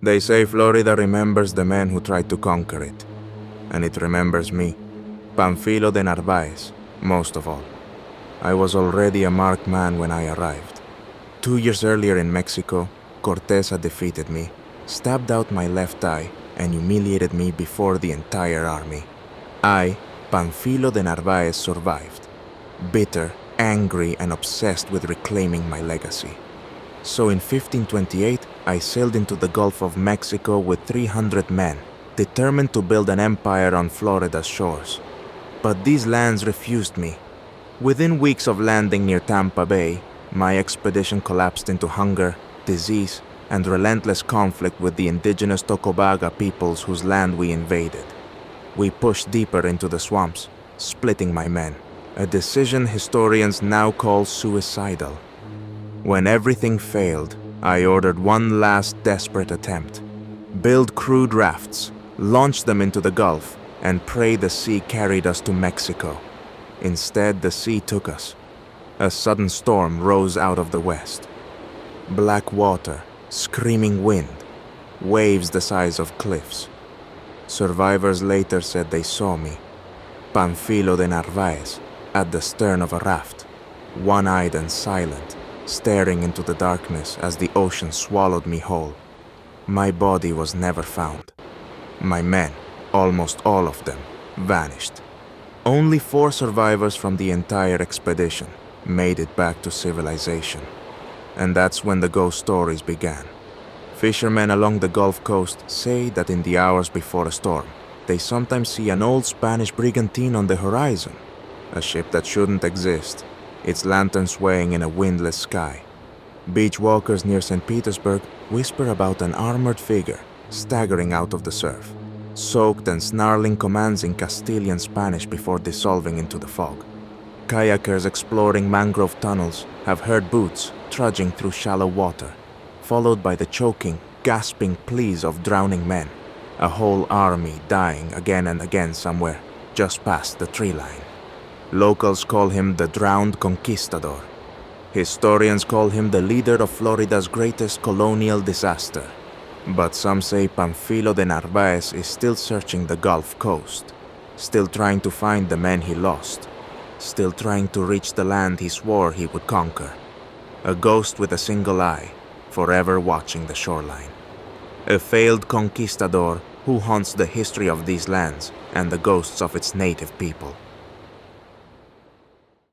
They say Florida remembers the men who tried to conquer it. And it remembers me, Panfilo de Narváez, most of all. I was already a marked man when I arrived. 2 years earlier in Mexico, Cortés had defeated me, stabbed out my left eye, and humiliated me before the entire army. I, Panfilo de Narváez, survived, bitter, angry, and obsessed with reclaiming my legacy. So in 1528, I sailed into the Gulf of Mexico with 300 men, determined to build an empire on Florida's shores. But these lands refused me. Within weeks of landing near Tampa Bay, my expedition collapsed into hunger, disease, and relentless conflict with the indigenous Tocobaga peoples whose land we invaded. We pushed deeper into the swamps, splitting my men, a decision historians now call suicidal. When everything failed, I ordered one last desperate attempt. Build crude rafts, launch them into the Gulf, and pray the sea carried us to Mexico. Instead, the sea took us. A sudden storm rose out of the west. Black water, screaming wind, waves the size of cliffs. Survivors later said they saw me, Panfilo de Narváez, at the stern of a raft, one-eyed and silent, staring into the darkness as the ocean swallowed me whole. My body was never found. My men, almost all of them, vanished. Only 4 survivors from the entire expedition made it back to civilization. And that's when the ghost stories began. Fishermen along the Gulf Coast say that in the hours before a storm, they sometimes see an old Spanish brigantine on the horizon, a ship that shouldn't exist, its lantern swaying in a windless sky. Beach walkers near St. Petersburg whisper about an armored figure staggering out of the surf, soaked and snarling commands in Castilian Spanish before dissolving into the fog. Kayakers exploring mangrove tunnels have heard boots trudging through shallow water, followed by the choking, gasping pleas of drowning men, a whole army dying again and again somewhere just past the tree line. Locals call him the drowned Conquistador. Historians call him the leader of Florida's greatest colonial disaster. But some say Panfilo de Narváez is still searching the Gulf Coast, still trying to find the men he lost, still trying to reach the land he swore he would conquer. A ghost with a single eye, forever watching the shoreline. A failed conquistador who haunts the history of these lands and the ghosts of its native people.